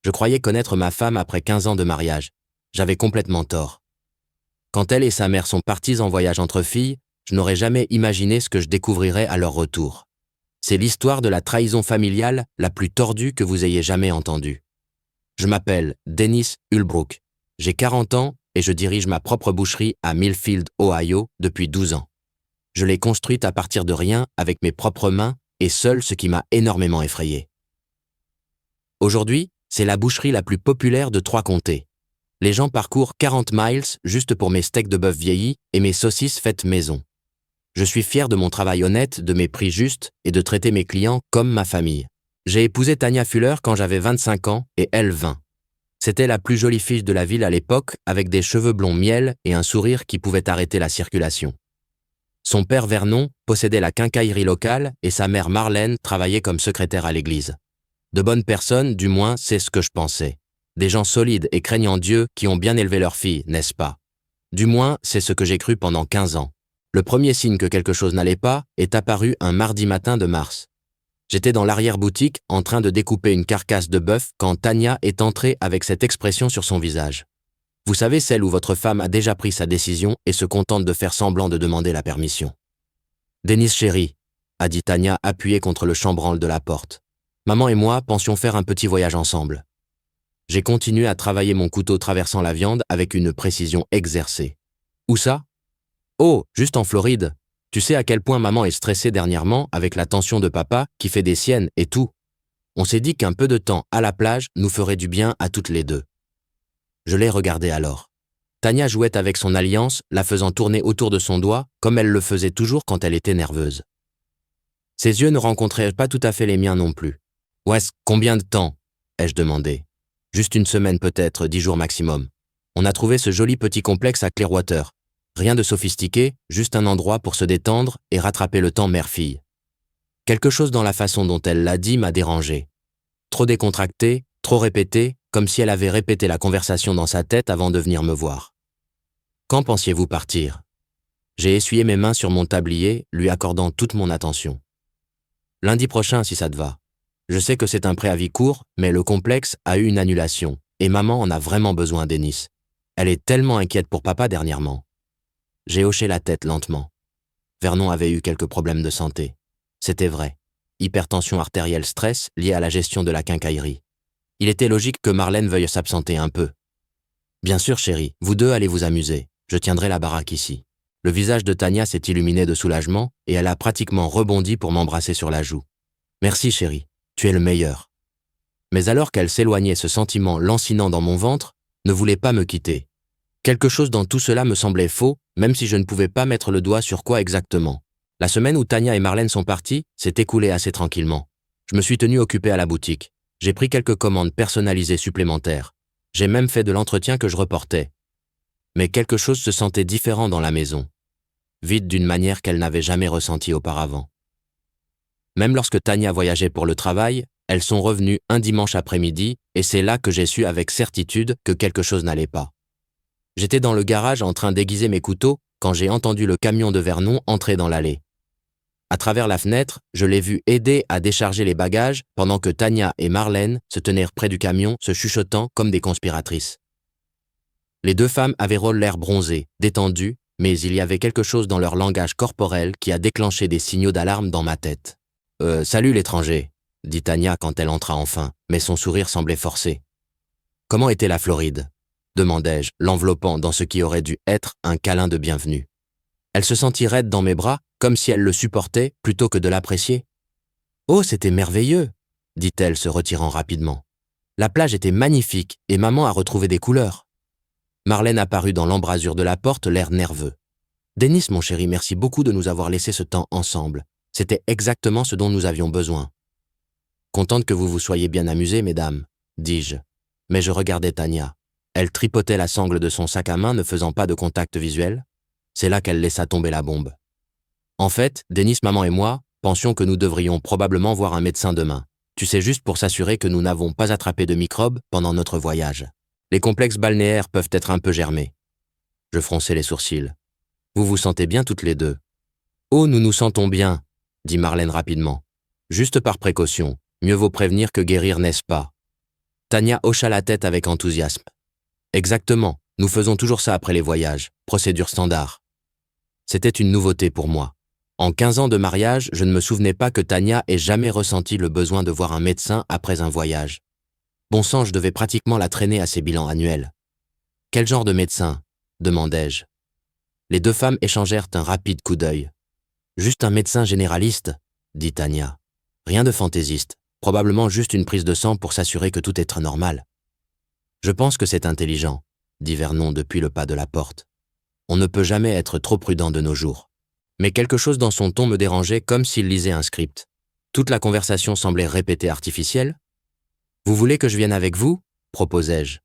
Je croyais connaître ma femme après 15 ans de mariage. J'avais complètement tort. Quand elle et sa mère sont parties en voyage entre filles, je n'aurais jamais imaginé ce que je découvrirais à leur retour. C'est l'histoire de la trahison familiale la plus tordue que vous ayez jamais entendue. Je m'appelle Dennis Ulbrook. J'ai 40 ans et je dirige ma propre boucherie à Millfield, Ohio, depuis 12 ans. Je l'ai construite à partir de rien avec mes propres mains et seul, ce qui m'a énormément effrayé. Aujourd'hui, c'est la boucherie la plus populaire de 3 comtés. Les gens parcourent 40 miles juste pour mes steaks de bœuf vieillis et mes saucisses faites maison. Je suis fier de mon travail honnête, de mes prix justes et de traiter mes clients comme ma famille. J'ai épousé Tanya Fuller quand j'avais 25 ans et elle 20. C'était la plus jolie fille de la ville à l'époque, avec des cheveux blonds miel et un sourire qui pouvait arrêter la circulation. Son père Vernon possédait la quincaillerie locale et sa mère Marlène travaillait comme secrétaire à l'église. De bonnes personnes, du moins, c'est ce que je pensais. Des gens solides et craignant Dieu qui ont bien élevé leur fille, n'est-ce pas? Du moins, c'est ce que j'ai cru pendant 15 ans. Le premier signe que quelque chose n'allait pas est apparu un mardi matin de mars. J'étais dans l'arrière-boutique en train de découper une carcasse de bœuf quand Tanya est entrée avec cette expression sur son visage. Vous savez, celle où votre femme a déjà pris sa décision et se contente de faire semblant de demander la permission. « Dennis chérie », a dit Tanya appuyée contre le chambranle de la porte. « Maman et moi pensions faire un petit voyage ensemble. » J'ai continué à travailler mon couteau traversant la viande avec une précision exercée. « Où ça ? » ?»« Oh, juste en Floride. Tu sais à quel point maman est stressée dernièrement avec la tension de papa qui fait des siennes et tout. On s'est dit qu'un peu de temps à la plage nous ferait du bien à toutes les deux. » Je l'ai regardée alors. Tanya jouait avec son alliance, la faisant tourner autour de son doigt, comme elle le faisait toujours quand elle était nerveuse. Ses yeux ne rencontraient pas tout à fait les miens non plus. « Ouais, combien de temps ?» ai-je demandé. « Juste une semaine peut-être, 10 jours maximum. On a trouvé ce joli petit complexe à Clearwater. Rien de sophistiqué, juste un endroit pour se détendre et rattraper le temps mère-fille. » Quelque chose dans la façon dont elle l'a dit m'a dérangé. Trop décontracté, trop répété, comme si elle avait répété la conversation dans sa tête avant de venir me voir. « Quand pensiez-vous partir ?» J'ai essuyé mes mains sur mon tablier, lui accordant toute mon attention. « Lundi prochain, si ça te va. Je sais que c'est un préavis court, mais le complexe a eu une annulation, et maman en a vraiment besoin, Dennis. Elle est tellement inquiète pour papa dernièrement. » J'ai hoché la tête lentement. Vernon avait eu quelques problèmes de santé. C'était vrai. Hypertension artérielle stress liée à la gestion de la quincaillerie. Il était logique que Marlène veuille s'absenter un peu. « Bien sûr, chérie, vous deux allez vous amuser. Je tiendrai la baraque ici. » Le visage de Tanya s'est illuminé de soulagement et elle a pratiquement rebondi pour m'embrasser sur la joue. « Merci, chérie, tu es le meilleur. » Mais alors qu'elle s'éloignait, ce sentiment lancinant dans mon ventre ne voulait pas me quitter. Quelque chose dans tout cela me semblait faux, même si je ne pouvais pas mettre le doigt sur quoi exactement. La semaine où Tanya et Marlène sont parties s'est écoulée assez tranquillement. Je me suis tenu occupé à la boutique. J'ai pris quelques commandes personnalisées supplémentaires. J'ai même fait de l'entretien que je reportais. Mais quelque chose se sentait différent dans la maison. Vide d'une manière qu'elle n'avait jamais ressentie auparavant. Même lorsque Tanya voyageait pour le travail, elles sont revenues un dimanche après-midi et c'est là que j'ai su avec certitude que quelque chose n'allait pas. J'étais dans le garage en train d'aiguiser mes couteaux quand j'ai entendu le camion de Vernon entrer dans l'allée. À travers la fenêtre, je l'ai vu aider à décharger les bagages pendant que Tanya et Marlène se tenaient près du camion, se chuchotant comme des conspiratrices. Les deux femmes avaient l'air bronzé, détendues, mais il y avait quelque chose dans leur langage corporel qui a déclenché des signaux d'alarme dans ma tête. « Salut l'étranger », dit Tanya quand elle entra enfin, mais son sourire semblait forcé. « Comment était la Floride ?» demandai-je, l'enveloppant dans ce qui aurait dû être un câlin de bienvenue. Elle se sentit raide dans mes bras, comme si elle le supportait plutôt que de l'apprécier. « Oh, c'était merveilleux !» dit-elle se retirant rapidement. « La plage était magnifique et maman a retrouvé des couleurs. » Marlène apparut dans l'embrasure de la porte, l'air nerveux. « Dennis, mon chéri, merci beaucoup de nous avoir laissé ce temps ensemble. C'était exactement ce dont nous avions besoin. »« Contente que vous vous soyez bien amusés, mesdames, » dis-je. Mais je regardais Tanya. Elle tripotait la sangle de son sac à main, ne faisant pas de contact visuel. C'est là qu'elle laissa tomber la bombe. En fait, Dennis, maman et moi pensions que nous devrions probablement voir un médecin demain. Tu sais, juste pour s'assurer que nous n'avons pas attrapé de microbes pendant notre voyage. Les complexes balnéaires peuvent être un peu germés. Je fronçai les sourcils. Vous vous sentez bien toutes les deux? Oh, nous nous sentons bien, dit Marlène rapidement. Juste par précaution. Mieux vaut prévenir que guérir, n'est-ce pas? Tania hocha la tête avec enthousiasme. Exactement, nous faisons toujours ça après les voyages, procédure standard. C'était une nouveauté pour moi. En 15 ans de mariage, je ne me souvenais pas que Tania ait jamais ressenti le besoin de voir un médecin après un voyage. Bon sang, je devais pratiquement la traîner à ses bilans annuels. Quel genre de médecin ? Demandai-je. Les deux femmes échangèrent un rapide coup d'œil. Juste un médecin généraliste, dit Tania. Rien de fantaisiste, probablement juste une prise de sang pour s'assurer que tout est très normal. Je pense que c'est intelligent, dit Vernon depuis le pas de la porte. On ne peut jamais être trop prudent de nos jours. Mais quelque chose dans son ton me dérangeait comme s'il lisait un script. Toute la conversation semblait répétée artificielle. Vous voulez que je vienne avec vous ? Proposai-je.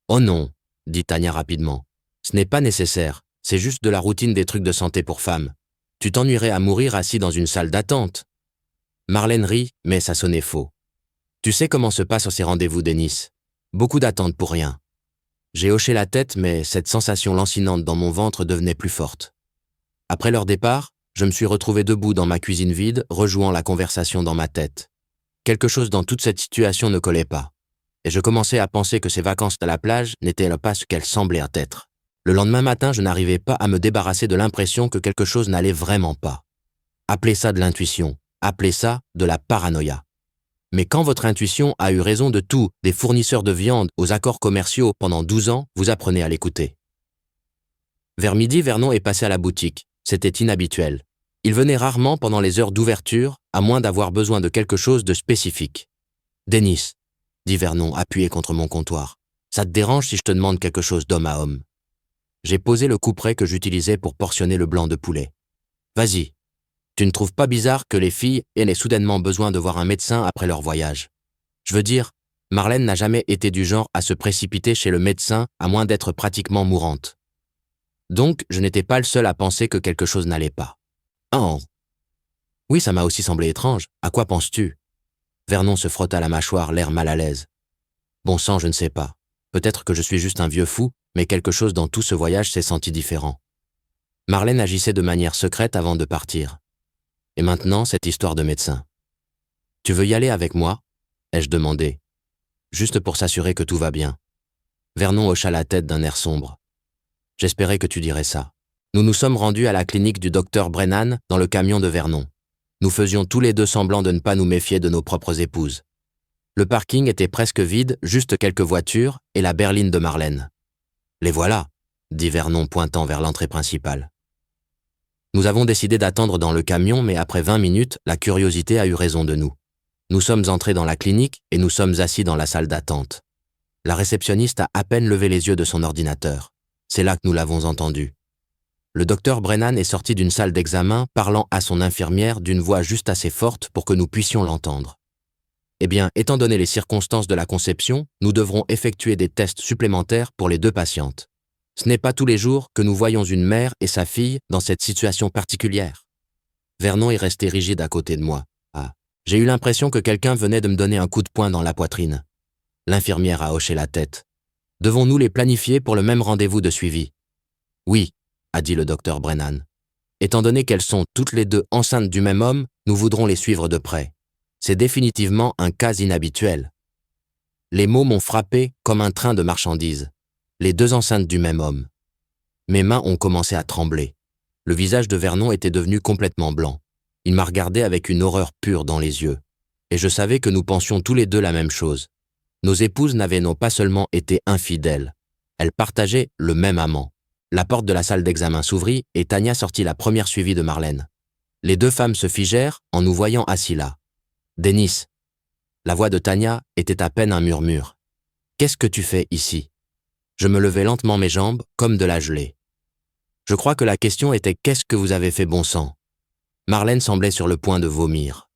Oh non, dit Tania rapidement. Ce n'est pas nécessaire, c'est juste de la routine des trucs de santé pour femmes. Tu t'ennuierais à mourir assis dans une salle d'attente. Marlène rit, mais ça sonnait faux. Tu sais comment se passent ces rendez-vous, Denis. Beaucoup d'attentes pour rien. J'ai hoché la tête, mais cette sensation lancinante dans mon ventre devenait plus forte. Après leur départ, je me suis retrouvé debout dans ma cuisine vide, rejouant la conversation dans ma tête. Quelque chose dans toute cette situation ne collait pas. Et je commençais à penser que ces vacances à la plage n'étaient pas ce qu'elles semblaient être. Le lendemain matin, je n'arrivais pas à me débarrasser de l'impression que quelque chose n'allait vraiment pas. Appelez ça de l'intuition, appelez ça de la paranoïa. Mais quand votre intuition a eu raison de tout, des fournisseurs de viande aux accords commerciaux pendant 12 ans, vous apprenez à l'écouter. Vers midi, Vernon est passé à la boutique. C'était inhabituel. Il venait rarement pendant les heures d'ouverture, à moins d'avoir besoin de quelque chose de spécifique. « Denis, » dit Vernon, appuyé contre mon comptoir, « ça te dérange si je te demande quelque chose d'homme à homme ?» J'ai posé le couperet que j'utilisais pour portionner le blanc de poulet. « Vas-y. Tu ne trouves pas bizarre que les filles aient soudainement besoin de voir un médecin après leur voyage ? Je veux dire, Marlène n'a jamais été du genre à se précipiter chez le médecin à moins d'être pratiquement mourante. Donc, je n'étais pas le seul à penser que quelque chose n'allait pas. Oh. Oui, ça m'a aussi semblé étrange. À quoi penses-tu ? Vernon se frotta la mâchoire, l'air mal à l'aise. Bon sang, je ne sais pas. Peut-être que je suis juste un vieux fou, mais quelque chose dans tout ce voyage s'est senti différent. Marlène agissait de manière secrète avant de partir. Et maintenant, cette histoire de médecin. Tu veux y aller avec moi ? Ai-je demandé. Juste pour s'assurer que tout va bien. Vernon hocha la tête d'un air sombre. J'espérais que tu dirais ça. Nous nous sommes rendus à la clinique du docteur Brennan dans le camion de Vernon. Nous faisions tous les deux semblant de ne pas nous méfier de nos propres épouses. Le parking était presque vide, juste quelques voitures et la berline de Marlène. « Les voilà », dit Vernon pointant vers l'entrée principale. Nous avons décidé d'attendre dans le camion, mais après 20 minutes, la curiosité a eu raison de nous. Nous sommes entrés dans la clinique et nous sommes assis dans la salle d'attente. La réceptionniste a à peine levé les yeux de son ordinateur. C'est là que nous l'avons entendu. Le docteur Brennan est sorti d'une salle d'examen parlant à son infirmière d'une voix juste assez forte pour que nous puissions l'entendre. Eh bien, étant donné les circonstances de la conception, nous devrons effectuer des tests supplémentaires pour les deux patientes. Ce n'est pas tous les jours que nous voyons une mère et sa fille dans cette situation particulière. Vernon est resté rigide à côté de moi. Ah, j'ai eu l'impression que quelqu'un venait de me donner un coup de poing dans la poitrine. L'infirmière a hoché la tête. Devons-nous les planifier pour le même rendez-vous de suivi ? Oui, a dit le docteur Brennan. Étant donné qu'elles sont toutes les deux enceintes du même homme, nous voudrons les suivre de près. C'est définitivement un cas inhabituel. Les mots m'ont frappé comme un train de marchandises. Les deux enceintes du même homme. Mes mains ont commencé à trembler. Le visage de Vernon était devenu complètement blanc. Il m'a regardé avec une horreur pure dans les yeux. Et je savais que nous pensions tous les deux la même chose. Nos épouses n'avaient non pas seulement été infidèles, elles partageaient le même amant. La porte de la salle d'examen s'ouvrit et Tania sortit la première suivie de Marlène. Les deux femmes se figèrent en nous voyant assis là. « Denis !» La voix de Tania était à peine un murmure. « Qu'est-ce que tu fais ici ?» Je me levai lentement mes jambes, comme de la gelée. Je crois que la question était « Qu'est-ce que vous avez fait, bon sang ?» Marlène semblait sur le point de vomir.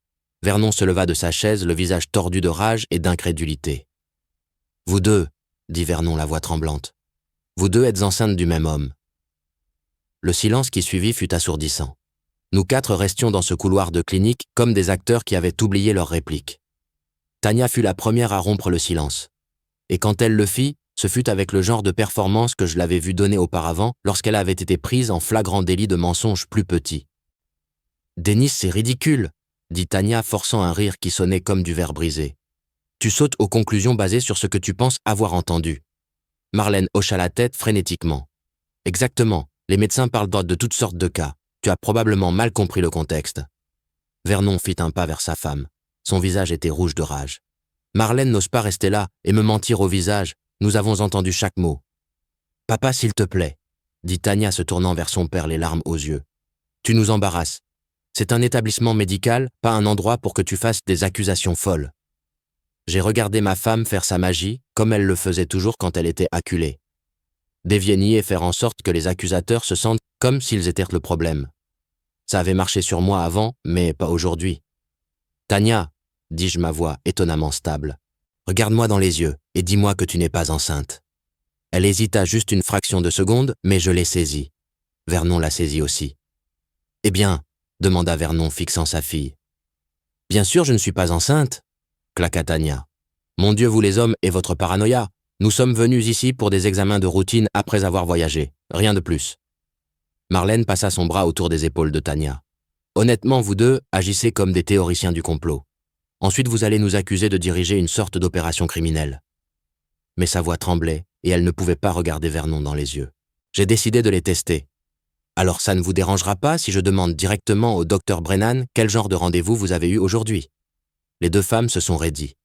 Vernon se leva de sa chaise, le visage tordu de rage et d'incrédulité. « Vous deux, » dit Vernon, la voix tremblante. « Vous deux êtes enceintes du même homme. » Le silence qui suivit fut assourdissant. Nous quatre restions dans ce couloir de clinique comme des acteurs qui avaient oublié leur réplique. Tania fut la première à rompre le silence. Et quand elle le fit, ce fut avec le genre de performance que je l'avais vue donner auparavant lorsqu'elle avait été prise en flagrant délit de mensonge plus petit. « Denis, c'est ridicule !» dit Tania, forçant un rire qui sonnait comme du verre brisé. « Tu sautes aux conclusions basées sur ce que tu penses avoir entendu. Marlène hocha la tête frénétiquement. Exactement, les médecins parlent de toutes sortes de cas. Tu as probablement mal compris le contexte. Vernon fit un pas vers sa femme. Son visage était rouge de rage. Marlène n'ose pas rester là et me mentir au visage. Nous avons entendu chaque mot. Papa, s'il te plaît, dit Tania se tournant vers son père les larmes aux yeux. Tu nous embarrasses. C'est un établissement médical, pas un endroit pour que tu fasses des accusations folles. J'ai regardé ma femme faire sa magie, comme elle le faisait toujours quand elle était acculée. Dévier et faire en sorte que les accusateurs se sentent comme s'ils étaient le problème. Ça avait marché sur moi avant, mais pas aujourd'hui. Tania, dis-je ma voix étonnamment stable, regarde-moi dans les yeux et dis-moi que tu n'es pas enceinte. Elle hésita juste une fraction de seconde, mais je l'ai saisie. Vernon l'a saisie aussi. Eh bien, demanda Vernon fixant sa fille. Bien sûr, je ne suis pas enceinte, claqua Tania. Mon Dieu, vous les hommes et votre paranoïa. Nous sommes venus ici pour des examens de routine après avoir voyagé. Rien de plus. Marlène passa son bras autour des épaules de Tania. Honnêtement, vous deux agissez comme des théoriciens du complot. Ensuite, vous allez nous accuser de diriger une sorte d'opération criminelle. Mais sa voix tremblait et elle ne pouvait pas regarder Vernon dans les yeux. J'ai décidé de les tester. Alors ça ne vous dérangera pas si je demande directement au docteur Brennan quel genre de rendez-vous vous avez eu aujourd'hui. Les deux femmes se sont raidies.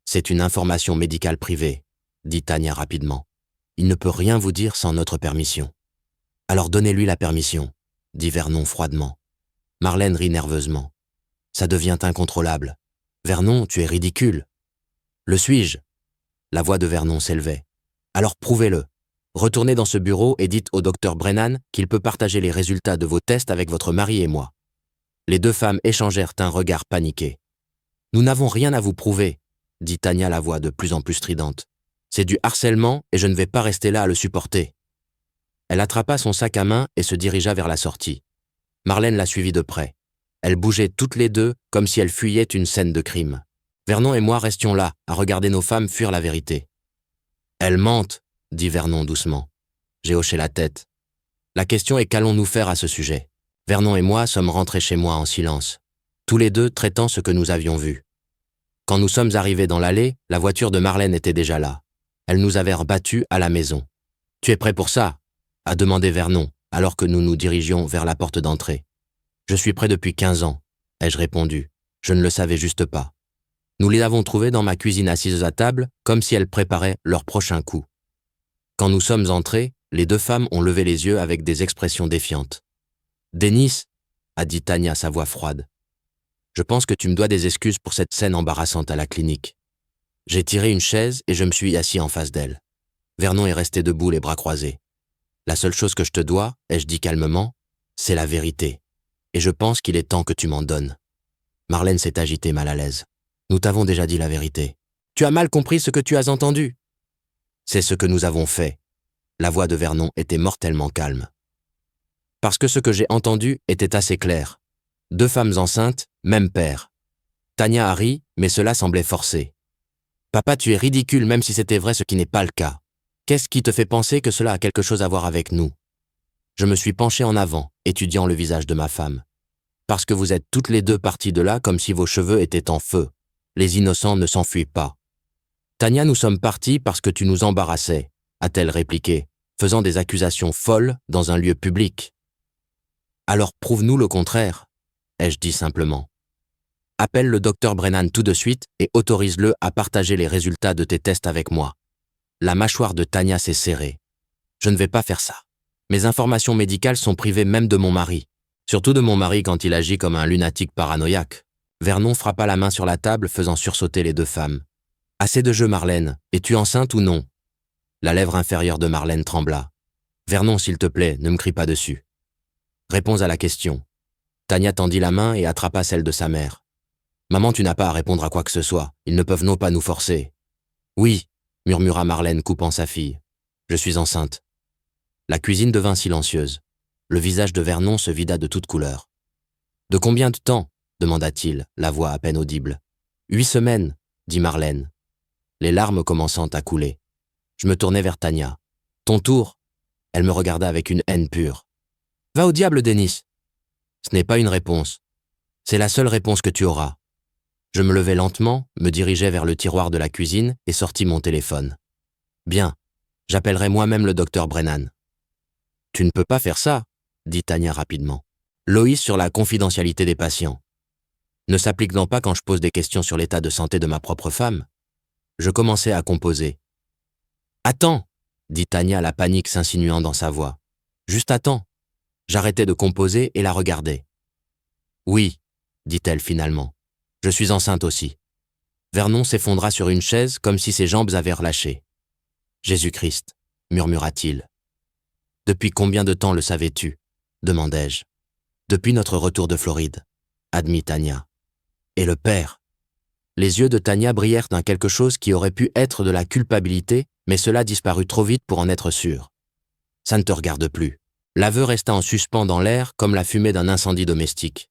C'est une information médicale privée, dit Tania rapidement. Il ne peut rien vous dire sans notre permission. Alors donnez-lui la permission, dit Vernon froidement. Marlène rit nerveusement. Ça devient incontrôlable. Vernon, tu es ridicule. Le suis-je? La voix de Vernon s'élevait. Alors prouvez-le. Retournez dans ce bureau et dites au docteur Brennan qu'il peut partager les résultats de vos tests avec votre mari et moi. Les deux femmes échangèrent un regard paniqué. Nous n'avons rien à vous prouver, dit Tania la voix de plus en plus stridente. C'est du harcèlement et je ne vais pas rester là à le supporter. Elle attrapa son sac à main et se dirigea vers la sortie. Marlène la suivit de près. Elles bougeaient toutes les deux comme si elles fuyaient une scène de crime. Vernon et moi restions là, à regarder nos femmes fuir la vérité. Elles mentent, dit Vernon doucement. J'ai hoché la tête. La question est qu'allons-nous faire à ce sujet? Vernon et moi sommes rentrés chez moi en silence, tous les deux traitant ce que nous avions vu. Quand nous sommes arrivés dans l'allée, la voiture de Marlène était déjà là. Elle nous avait rebattus à la maison. « Tu es prêt pour ça ?» a demandé Vernon, alors que nous nous dirigions vers la porte d'entrée. « Je suis prêt depuis 15 ans, ai-je répondu. Je ne le savais juste pas. Nous les avons trouvées dans ma cuisine assises à table, comme si elles préparaient leur prochain coup. Quand nous sommes entrés, les deux femmes ont levé les yeux avec des expressions défiantes. « Denis, a dit Tania sa voix froide. Je pense que tu me dois des excuses pour cette scène embarrassante à la clinique. J'ai tiré une chaise et je me suis assis en face d'elle. Vernon est resté debout les bras croisés. La seule chose que je te dois, ai-je dit calmement, c'est la vérité. Et je pense qu'il est temps que tu m'en donnes. Marlène s'est agitée mal à l'aise. Nous t'avons déjà dit la vérité. Tu as mal compris ce que tu as entendu. C'est ce que nous avons fait. La voix de Vernon était mortellement calme. Parce que ce que j'ai entendu était assez clair. 2 femmes enceintes, même père. Tania a ri, mais cela semblait forcé. Papa, tu es ridicule même si c'était vrai ce qui n'est pas le cas. Qu'est-ce qui te fait penser que cela a quelque chose à voir avec nous? Je me suis penché en avant, étudiant le visage de ma femme. Parce que vous êtes toutes les deux parties de là comme si vos cheveux étaient en feu. Les innocents ne s'enfuient pas. Tania, nous sommes partis parce que tu nous embarrassais, a-t-elle répliqué, faisant des accusations folles dans un lieu public. Alors prouve-nous le contraire, ai-je dit simplement. Appelle le docteur Brennan tout de suite et autorise-le à partager les résultats de tes tests avec moi. La mâchoire de Tania s'est serrée. Je ne vais pas faire ça. Mes informations médicales sont privées même de mon mari. Surtout de mon mari quand il agit comme un lunatique paranoïaque. Vernon frappa la main sur la table faisant sursauter les 2 femmes. Assez de jeu, Marlène. Es-tu enceinte ou non? La lèvre inférieure de Marlène trembla. Vernon, s'il te plaît, ne me crie pas dessus. Réponds à la question. Tania tendit la main et attrapa celle de sa mère. Maman, tu n'as pas à répondre à quoi que ce soit. Ils ne peuvent non pas nous forcer. Oui, murmura Marlène coupant sa fille. Je suis enceinte. La cuisine devint silencieuse. Le visage de Vernon se vida de toutes couleurs. De combien de temps? Demanda-t-il, la voix à peine audible. 8 semaines, dit Marlène, les larmes commençant à couler. Je me tournai vers Tania. Ton tour? Elle me regarda avec une haine pure. Va au diable, Denis. Ce n'est pas une réponse. C'est la seule réponse que tu auras. Je me levai lentement, me dirigeai vers le tiroir de la cuisine et sortis mon téléphone. Bien, j'appellerai moi-même le docteur Brennan. Tu ne peux pas faire ça, dit Tania rapidement. Loïs sur la confidentialité des patients. Ne s'applique donc pas quand je pose des questions sur l'état de santé de ma propre femme. Je commençai à composer. Attends, dit Tania, la panique s'insinuant dans sa voix. Juste attends. J'arrêtai de composer et la regardai. Oui, dit-elle finalement. Je suis enceinte aussi. Vernon s'effondra sur une chaise comme si ses jambes avaient relâché. Jésus-Christ, murmura-t-il. Depuis combien de temps le savais-tu ? Demandai-je. Depuis notre retour de Floride, admit Tania. Et le père ? Les yeux de Tania brillèrent d'un quelque chose qui aurait pu être de la culpabilité, mais cela disparut trop vite pour en être sûr. Ça ne te regarde plus. L'aveu resta en suspens dans l'air comme la fumée d'un incendie domestique.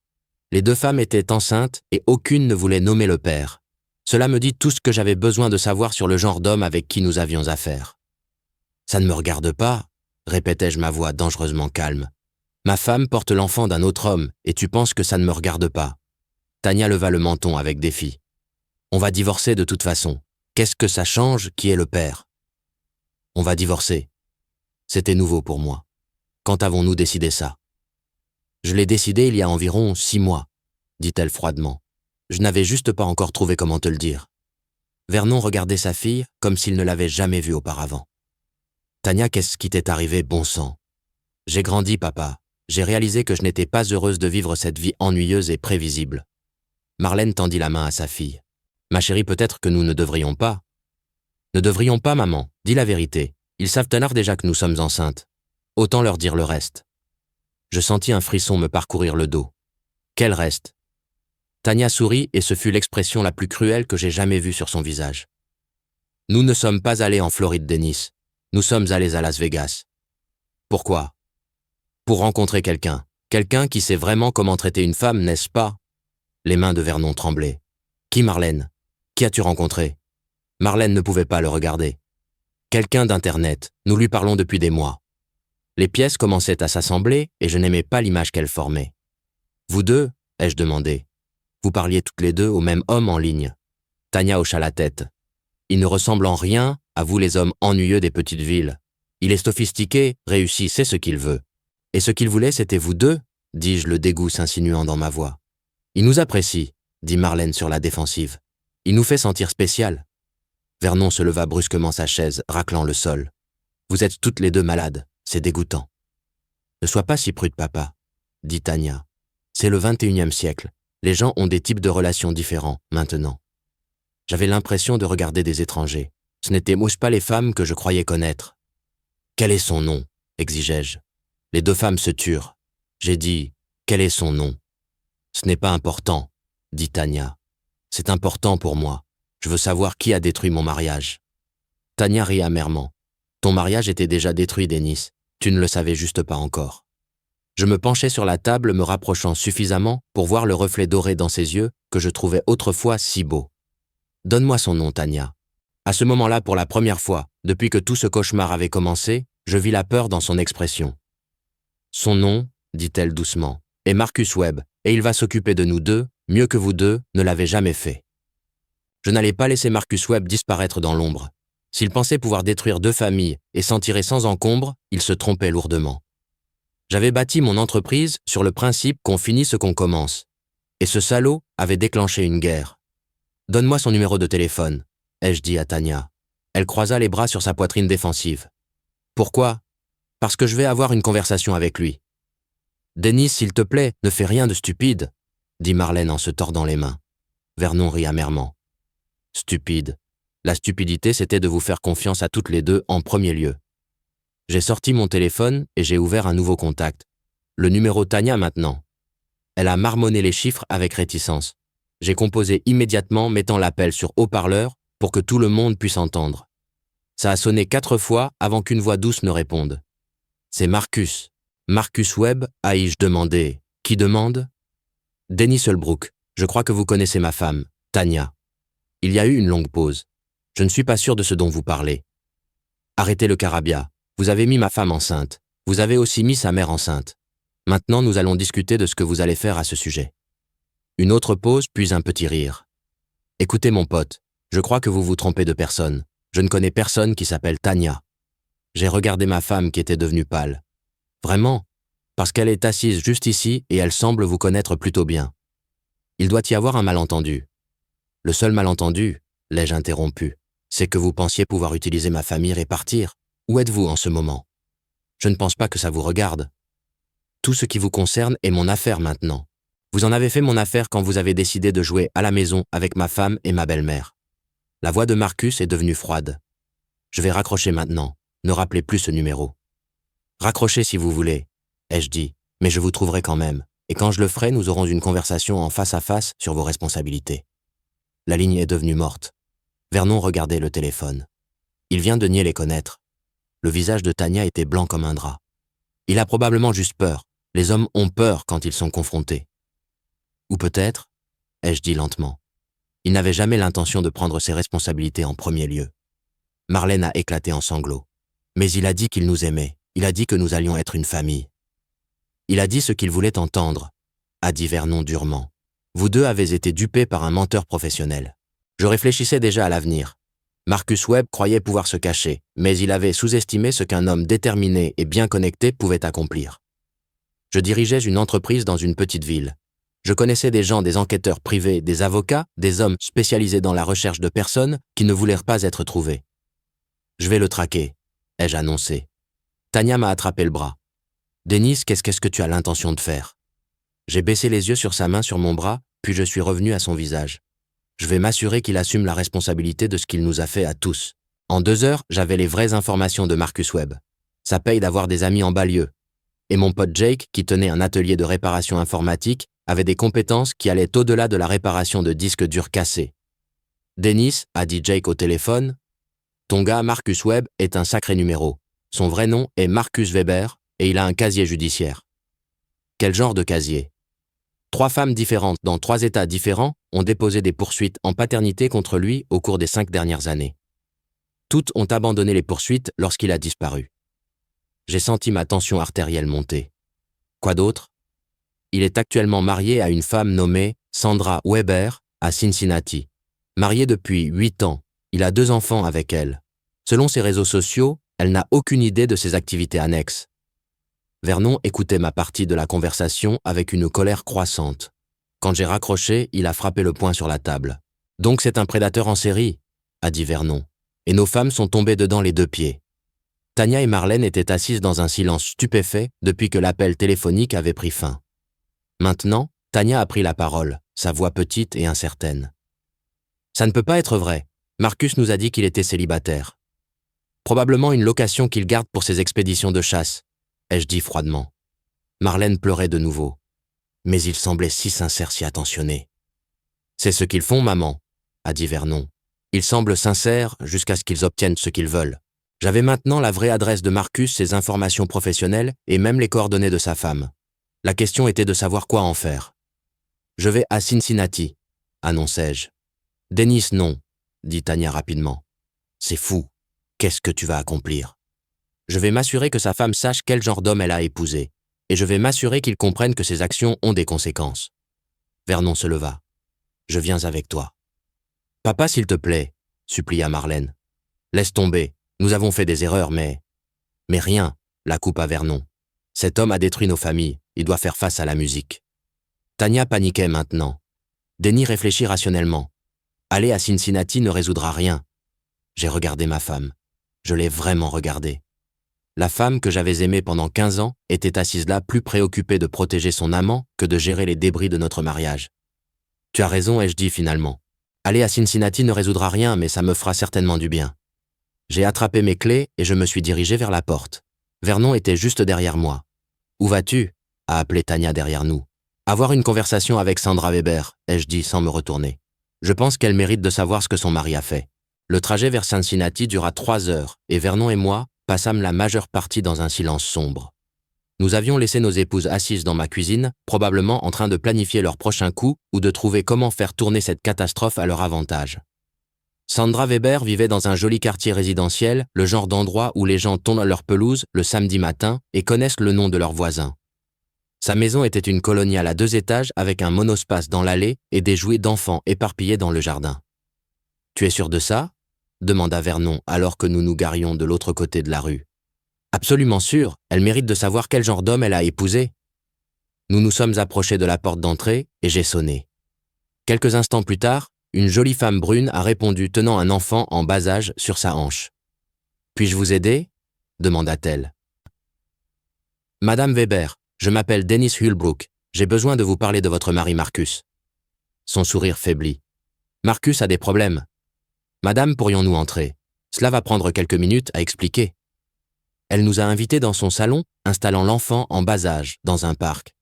Les deux femmes étaient enceintes et aucune ne voulait nommer le père. Cela me dit tout ce que j'avais besoin de savoir sur le genre d'homme avec qui nous avions affaire. Ça ne me regarde pas, répétai-je ma voix dangereusement calme. Ma femme porte l'enfant d'un autre homme et tu penses que ça ne me regarde pas. Tania leva le menton avec défi. On va divorcer de toute façon. Qu'est-ce que ça change qui est le père ? On va divorcer. C'était nouveau pour moi. Quand avons-nous décidé ça ? Je l'ai décidé il y a environ 6 mois, dit-elle froidement. Je n'avais juste pas encore trouvé comment te le dire. Vernon regardait sa fille comme s'il ne l'avait jamais vue auparavant. Tania, qu'est-ce qui t'est arrivé, bon sang ? J'ai grandi, papa. J'ai réalisé que je n'étais pas heureuse de vivre cette vie ennuyeuse et prévisible. Marlène tendit la main à sa fille. Ma chérie, peut-être que nous ne devrions pas. Ne devrions pas, maman, dis la vérité. Ils savent alors déjà que nous sommes enceintes. Autant leur dire le reste. Je sentis un frisson me parcourir le dos. Quel reste ? Tania sourit et ce fut l'expression la plus cruelle que j'ai jamais vue sur son visage. Nous ne sommes pas allés en Floride, Denis. Nous sommes allés à Las Vegas. Pourquoi ? Pour rencontrer quelqu'un. Quelqu'un qui sait vraiment comment traiter une femme, n'est-ce pas ? Les mains de Vernon tremblaient. Qui, Marlène ? Qui as-tu rencontré ? Marlène ne pouvait pas le regarder. Quelqu'un d'Internet, nous lui parlons depuis des mois. Les pièces commençaient à s'assembler et je n'aimais pas l'image qu'elles formaient. Vous deux ? ai-je demandé. Vous parliez toutes les deux au même homme en ligne. Tania hocha la tête. Il ne ressemble en rien à vous les hommes ennuyeux des petites villes. Il est sophistiqué, réussi, c'est ce qu'il veut. Et ce qu'il voulait, c'était vous deux, dis-je, le dégoût s'insinuant dans ma voix. Il nous apprécie, dit Marlène sur la défensive. Il nous fait sentir spécial. Vernon se leva brusquement sa chaise, raclant le sol. Vous êtes toutes les deux malades, c'est dégoûtant. Ne sois pas si prude, papa, dit Tania. C'est le 21e siècle. Les gens ont des types de relations différents, maintenant. J'avais l'impression de regarder des étrangers. Ce n'étaient pas les femmes que je croyais connaître. Quel est son nom ? exigeai-je. Les deux femmes se turent. J'ai dit, quel est son nom ? Ce n'est pas important, dit Tania. C'est important pour moi. Je veux savoir qui a détruit mon mariage. Tania rit amèrement. Ton mariage était déjà détruit, Denis. Tu ne le savais juste pas encore. Je me penchai sur la table, me rapprochant suffisamment pour voir le reflet doré dans ses yeux que je trouvais autrefois si beau. Donne-moi son nom, Tania. À ce moment-là, pour la première fois, depuis que tout ce cauchemar avait commencé, je vis la peur dans son expression. Son nom, dit-elle doucement, est Marcus Webb, et il va s'occuper de nous deux, mieux que vous deux ne l'avez jamais fait. Je n'allais pas laisser Marcus Webb disparaître dans l'ombre. S'il pensait pouvoir détruire 2 familles et s'en tirer sans encombre, il se trompait lourdement. J'avais bâti mon entreprise sur le principe qu'on finit ce qu'on commence. Et ce salaud avait déclenché une guerre. « Donne-moi son numéro de téléphone », ai-je dit à Tania. Elle croisa les bras sur sa poitrine défensive. « Pourquoi ? Parce que je vais avoir une conversation avec lui. »« Denis, s'il te plaît, ne fais rien de stupide », dit Marlène en se tordant les mains. Vernon rit amèrement. « Stupide. La stupidité, c'était de vous faire confiance à toutes les deux en premier lieu. » J'ai sorti mon téléphone et j'ai ouvert un nouveau contact. Le numéro Tania maintenant. Elle a marmonné les chiffres avec réticence. J'ai composé immédiatement mettant l'appel sur haut-parleur pour que tout le monde puisse entendre. Ça a sonné 4 fois avant qu'une voix douce ne réponde. C'est Marcus. Marcus Webb, ai-je demandé. Qui demande ? Denis Holbrook. Je crois que vous connaissez ma femme, Tania. Il y a eu une longue pause. Je ne suis pas sûr de ce dont vous parlez. Arrêtez le carabia. Vous avez mis ma femme enceinte. Vous avez aussi mis sa mère enceinte. Maintenant, nous allons discuter de ce que vous allez faire à ce sujet. Une autre pause, puis un petit rire. Écoutez mon pote, je crois que vous vous trompez de personne. Je ne connais personne qui s'appelle Tania. J'ai regardé ma femme qui était devenue pâle. Vraiment? Parce qu'elle est assise juste ici et elle semble vous connaître plutôt bien. Il doit y avoir un malentendu. Le seul malentendu, l'ai-je interrompu, c'est que vous pensiez pouvoir utiliser ma famille et partir. Où êtes-vous en ce moment? Je ne pense pas que ça vous regarde. Tout ce qui vous concerne est mon affaire maintenant. Vous en avez fait mon affaire quand vous avez décidé de jouer à la maison avec ma femme et ma belle-mère. La voix de Marcus est devenue froide. Je vais raccrocher maintenant. Ne rappelez plus ce numéro. Raccrochez si vous voulez, ai-je dit, mais je vous trouverai quand même. Et quand je le ferai, nous aurons une conversation en face à face sur vos responsabilités. La ligne est devenue morte. Vernon regardait le téléphone. Il vient de nier les connaître. Le visage de Tania était blanc comme un drap. Il a probablement juste peur. Les hommes ont peur quand ils sont confrontés. Ou peut-être, ai-je dit lentement, il n'avait jamais l'intention de prendre ses responsabilités en premier lieu. Marlène a éclaté en sanglots. Mais il a dit qu'il nous aimait. Il a dit que nous allions être une famille. Il a dit ce qu'il voulait entendre, a dit Vernon durement. Vous deux avez été dupés par un menteur professionnel. Je réfléchissais déjà à l'avenir. Marcus Webb croyait pouvoir se cacher, mais il avait sous-estimé ce qu'un homme déterminé et bien connecté pouvait accomplir. Je dirigeais une entreprise dans une petite ville. Je connaissais des gens, des enquêteurs privés, des avocats, des hommes spécialisés dans la recherche de personnes qui ne voulaient pas être trouvées. Je vais le traquer, ai-je annoncé. Tania m'a attrapé le bras. Denise, qu'est-ce que tu as l'intention de faire? J'ai baissé les yeux sur sa main sur mon bras, puis je suis revenu à son visage. Je vais m'assurer qu'il assume la responsabilité de ce qu'il nous a fait à tous. En 2 heures, j'avais les vraies informations de Marcus Webb. Ça paye d'avoir des amis en banlieue. Et mon pote Jake, qui tenait un atelier de réparation informatique, avait des compétences qui allaient au-delà de la réparation de disques durs cassés. Dennis, a dit Jake au téléphone, ton gars Marcus Webb est un sacré numéro. Son vrai nom est Marcus Weber et il a un casier judiciaire. Quel genre de casier? 3 femmes différentes dans 3 États différents ont déposé des poursuites en paternité contre lui au cours des 5 dernières années. Toutes ont abandonné les poursuites lorsqu'il a disparu. J'ai senti ma tension artérielle monter. Quoi d'autre? Il est actuellement marié à une femme nommée Sandra Weber à Cincinnati. Marié depuis 8 ans, il a 2 enfants avec elle. Selon ses réseaux sociaux, elle n'a aucune idée de ses activités annexes. Vernon écoutait ma partie de la conversation avec une colère croissante. Quand j'ai raccroché, il a frappé le poing sur la table. « Donc c'est un prédateur en série », a dit Vernon. Et nos femmes sont tombées dedans les 2 pieds. Tania et Marlène étaient assises dans un silence stupéfait depuis que l'appel téléphonique avait pris fin. Maintenant, Tania a pris la parole, sa voix petite et incertaine. « Ça ne peut pas être vrai. Marcus nous a dit qu'il était célibataire. Probablement une location qu'il garde pour ses expéditions de chasse, ai-je dit froidement. Marlène pleurait de nouveau. Mais il semblait si sincère, si attentionné. C'est ce qu'ils font, maman, a dit Vernon. Ils semblent sincères jusqu'à ce qu'ils obtiennent ce qu'ils veulent. J'avais maintenant la vraie adresse de Marcus, ses informations professionnelles et même les coordonnées de sa femme. La question était de savoir quoi en faire. Je vais à Cincinnati, annonçai-je. Dennis, non, dit Tania rapidement. C'est fou. Qu'est-ce que tu vas accomplir? Je vais m'assurer que sa femme sache quel genre d'homme elle a épousé, et je vais m'assurer qu'il comprenne que ses actions ont des conséquences. Vernon se leva. Je viens avec toi. Papa, s'il te plaît, supplia Marlène. Laisse tomber, nous avons fait des erreurs, mais rien, la coupa Vernon. Cet homme a détruit nos familles, il doit faire face à la musique. Tania paniquait maintenant. Denny réfléchit rationnellement. Aller à Cincinnati ne résoudra rien. J'ai regardé ma femme. Je l'ai vraiment regardée. La femme que j'avais aimée pendant 15 ans était assise là plus préoccupée de protéger son amant que de gérer les débris de notre mariage. Tu as raison, ai-je dit finalement. Aller à Cincinnati ne résoudra rien, mais ça me fera certainement du bien. J'ai attrapé mes clés et je me suis dirigé vers la porte. Vernon était juste derrière moi. Où vas-tu? A appelé Tania derrière nous. Avoir une conversation avec Sandra Weber, ai-je dit sans me retourner. Je pense qu'elle mérite de savoir ce que son mari a fait. Le trajet vers Cincinnati dura 3 heures et Vernon et moi passâmes la majeure partie dans un silence sombre. Nous avions laissé nos épouses assises dans ma cuisine, probablement en train de planifier leur prochain coup ou de trouver comment faire tourner cette catastrophe à leur avantage. Sandra Weber vivait dans un joli quartier résidentiel, le genre d'endroit où les gens tondent leur pelouse le samedi matin et connaissent le nom de leurs voisins. Sa maison était une coloniale à 2 étages avec un monospace dans l'allée et des jouets d'enfants éparpillés dans le jardin. Tu es sûr de ça ? Demanda Vernon alors que nous nous garions de l'autre côté de la rue. Absolument sûr, elle mérite de savoir quel genre d'homme elle a épousé. Nous nous sommes approchés de la porte d'entrée et j'ai sonné. Quelques instants plus tard, une jolie femme brune a répondu tenant un enfant en bas âge sur sa hanche. « Puis-je vous aider ?» demanda-t-elle. « Madame Weber, je m'appelle Dennis Hulbrook. J'ai besoin de vous parler de votre mari Marcus. » Son sourire faiblit. « Marcus a des problèmes. »« Madame, pourrions-nous entrer ? Cela va prendre quelques minutes à expliquer. » Elle nous a invités dans son salon, installant l'enfant en bas âge, dans un parc.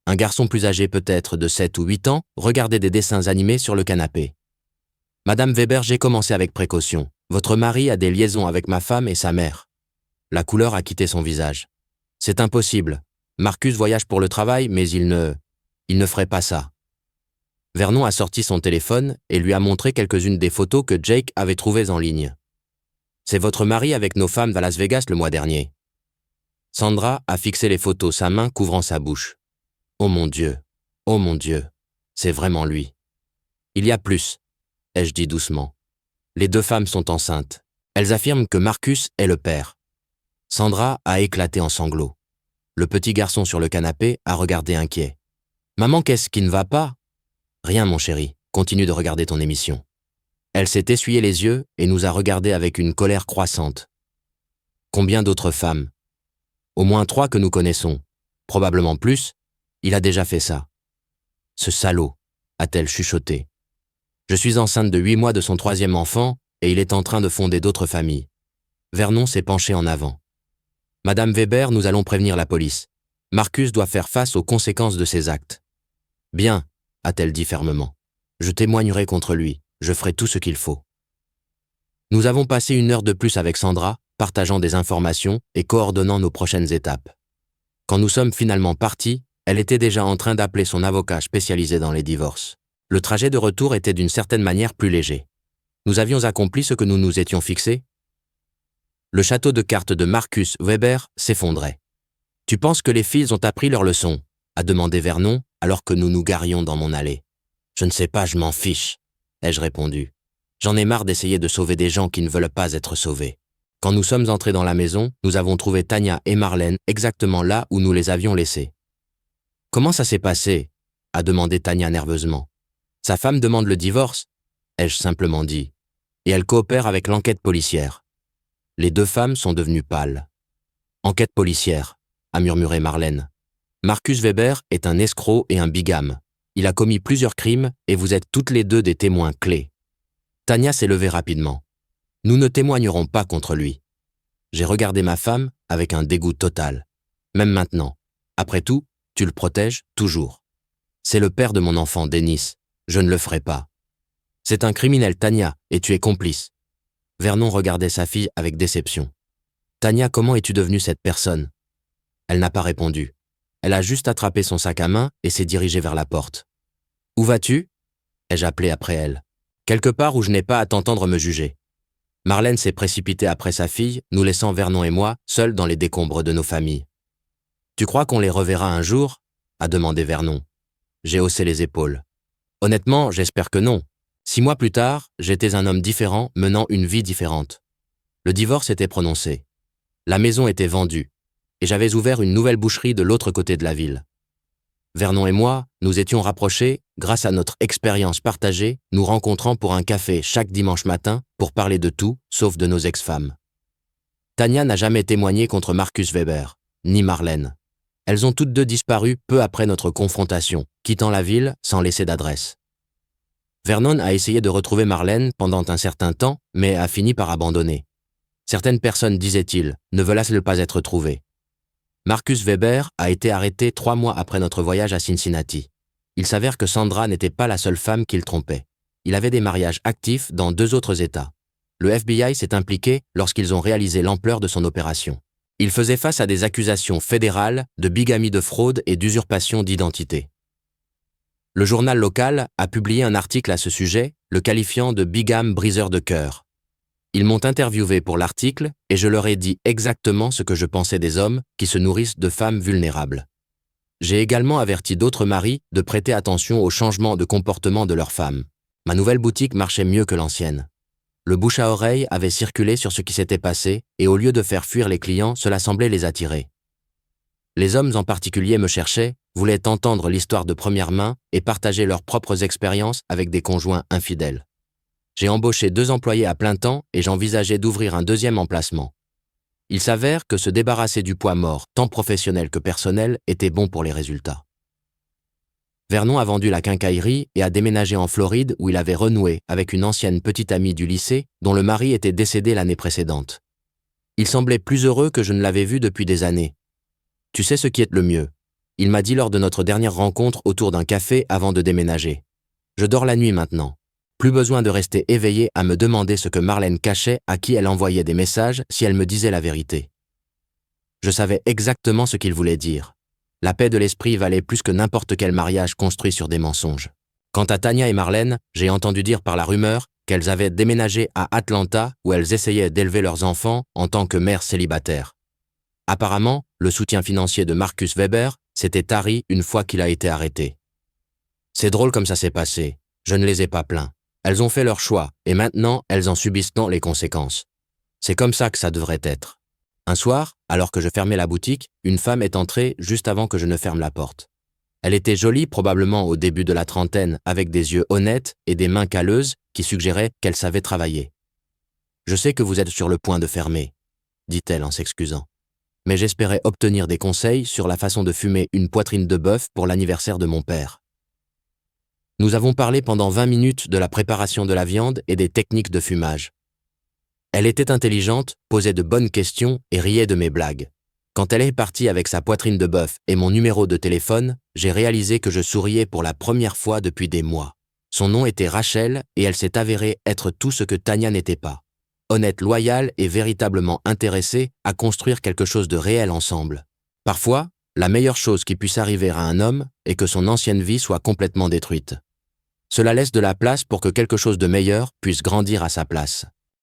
Un garçon plus âgé peut-être de 7 ou 8 ans regardait des dessins animés sur le canapé. « Madame Weber, j'ai commencé avec précaution. Votre mari a des liaisons avec ma femme et sa mère. » La couleur a quitté son visage. « C'est impossible. Marcus voyage pour le travail, mais il ne ferait pas ça. » Vernon a sorti son téléphone et lui a montré quelques-unes des photos que Jake avait trouvées en ligne. « C'est votre mari avec nos femmes à Las Vegas le mois dernier. » Sandra a fixé les photos, sa main couvrant sa bouche. « Oh mon Dieu, c'est vraiment lui. » « Il y a plus, » ai-je dit doucement. Les deux femmes sont enceintes. Elles affirment que Marcus est le père. Sandra a éclaté en sanglots. Le petit garçon sur le canapé a regardé inquiet. « Maman, qu'est-ce qui ne va pas ?»« Rien, mon chéri, continue de regarder ton émission. » Elle s'est essuyé les yeux et nous a regardés avec une colère croissante. « Combien d'autres femmes ? » Au moins 3 que nous connaissons. Probablement plus. Il a déjà fait ça. « Ce salaud !» a-t-elle chuchoté. Je suis enceinte de 8 mois de son 3e enfant et il est en train de fonder d'autres familles. Vernon s'est penché en avant. « Madame Weber, nous allons prévenir la police. Marcus doit faire face aux conséquences de ses actes. »« Bien, » a-t-elle dit fermement. « Je témoignerai contre lui. Je ferai tout ce qu'il faut. » Nous avons passé 1 heure de plus avec Sandra, partageant des informations et coordonnant nos prochaines étapes. Quand nous sommes finalement partis, elle était déjà en train d'appeler son avocat spécialisé dans les divorces. Le trajet de retour était d'une certaine manière plus léger. Nous avions accompli ce que nous nous étions fixés. Le château de cartes de Marcus Weber s'effondrait. « Tu penses que les filles ont appris leur leçon ?» a demandé Vernon alors que nous nous garions dans mon allée. « Je ne sais pas, je m'en fiche, » ai-je répondu. J'en ai marre d'essayer de sauver des gens qui ne veulent pas être sauvés. Quand nous sommes entrés dans la maison, nous avons trouvé Tanya et Marlène exactement là où nous les avions laissées. « Comment ça s'est passé ?» a demandé Tanya nerveusement. « Sa femme demande le divorce, » ai-je simplement dit, et elle coopère avec l'enquête policière. Les 2 femmes sont devenues pâles. « Enquête policière » a murmuré Marlène. « Marcus Weber est un escroc et un bigame. Il a commis plusieurs crimes et vous êtes toutes les 2 des témoins clés. » Tanya s'est levée rapidement. « Nous ne témoignerons pas contre lui. » J'ai regardé ma femme avec un dégoût total. Même maintenant. Après tout, tu le protèges toujours. C'est le père de mon enfant, Dennis. Je ne le ferai pas. C'est un criminel, Tanya, et tu es complice. Vernon regardait sa fille avec déception. Tanya, comment es-tu devenue cette personne ? Elle n'a pas répondu. Elle a juste attrapé son sac à main et s'est dirigée vers la porte. Où vas-tu ? Ai-je appelé après elle. Quelque part où je n'ai pas à t'entendre me juger. Marlène s'est précipitée après sa fille, nous laissant Vernon et moi seuls dans les décombres de nos familles. Tu crois qu'on les reverra un jour ? A demandé Vernon. J'ai haussé les épaules. Honnêtement, j'espère que non. 6 mois plus tard, j'étais un homme différent menant une vie différente. Le divorce était prononcé. La maison était vendue. Et j'avais ouvert une nouvelle boucherie de l'autre côté de la ville. Vernon et moi, nous étions rapprochés grâce à notre expérience partagée, nous rencontrant pour un café chaque dimanche matin pour parler de tout, sauf de nos ex-femmes. Tanya n'a jamais témoigné contre Marcus Weber, ni Marlène. Elles ont toutes 2 disparu peu après notre confrontation, quittant la ville sans laisser d'adresse. Vernon a essayé de retrouver Marlène pendant un certain temps, mais a fini par abandonner. Certaines personnes, disait-il, ne veulent pas être trouvées. Marcus Weber a été arrêté 3 mois après notre voyage à Cincinnati. Il s'avère que Sandra n'était pas la seule femme qu'il trompait. Il avait des mariages actifs dans 2 autres États. Le FBI s'est impliqué lorsqu'ils ont réalisé l'ampleur de son opération. Il faisait face à des accusations fédérales de bigamie, de fraude et d'usurpation d'identité. Le journal local a publié un article à ce sujet, le qualifiant de bigame briseur de cœur. Ils m'ont interviewé pour l'article et je leur ai dit exactement ce que je pensais des hommes qui se nourrissent de femmes vulnérables. J'ai également averti d'autres maris de prêter attention aux changements de comportement de leurs femmes. Ma nouvelle boutique marchait mieux que l'ancienne. Le bouche à oreille avait circulé sur ce qui s'était passé, et au lieu de faire fuir les clients, cela semblait les attirer. Les hommes en particulier me cherchaient, voulaient entendre l'histoire de première main et partager leurs propres expériences avec des conjoints infidèles. J'ai embauché 2 employés à plein temps et j'envisageais d'ouvrir un 2e emplacement. Il s'avère que se débarrasser du poids mort, tant professionnel que personnel, était bon pour les résultats. Vernon a vendu la quincaillerie et a déménagé en Floride où il avait renoué avec une ancienne petite amie du lycée dont le mari était décédé l'année précédente. Il semblait plus heureux que je ne l'avais vu depuis des années. Tu sais ce qui est le mieux. Il m'a dit lors de notre dernière rencontre autour d'un café avant de déménager. Je dors la nuit maintenant. Plus besoin de rester éveillé à me demander ce que Marlène cachait à qui elle envoyait des messages si elle me disait la vérité. Je savais exactement ce qu'il voulait dire. La paix de l'esprit valait plus que n'importe quel mariage construit sur des mensonges. Quant à Tania et Marlène, j'ai entendu dire par la rumeur qu'elles avaient déménagé à Atlanta où elles essayaient d'élever leurs enfants en tant que mères célibataires. Apparemment, le soutien financier de Marcus Weber s'était tari une fois qu'il a été arrêté. C'est drôle comme ça s'est passé. Je ne les ai pas plaints. Elles ont fait leur choix et maintenant elles en subissent les conséquences. C'est comme ça que ça devrait être. Un soir, alors que je fermais la boutique, une femme est entrée juste avant que je ne ferme la porte. Elle était jolie probablement au début de la trentaine avec des yeux honnêtes et des mains calleuses qui suggéraient qu'elle savait travailler. « Je sais que vous êtes sur le point de fermer », dit-elle en s'excusant. Mais j'espérais obtenir des conseils sur la façon de fumer une poitrine de bœuf pour l'anniversaire de mon père. Nous avons parlé pendant 20 minutes de la préparation de la viande et des techniques de fumage. Elle était intelligente, posait de bonnes questions et riait de mes blagues. Quand elle est partie avec sa poitrine de bœuf et mon numéro de téléphone, j'ai réalisé que je souriais pour la première fois depuis des mois. Son nom était Rachel et elle s'est avérée être tout ce que Tania n'était pas. Honnête, loyale et véritablement intéressée à construire quelque chose de réel ensemble. Parfois, la meilleure chose qui puisse arriver à un homme est que son ancienne vie soit complètement détruite. Cela laisse de la place pour que quelque chose de meilleur puisse grandir à sa place.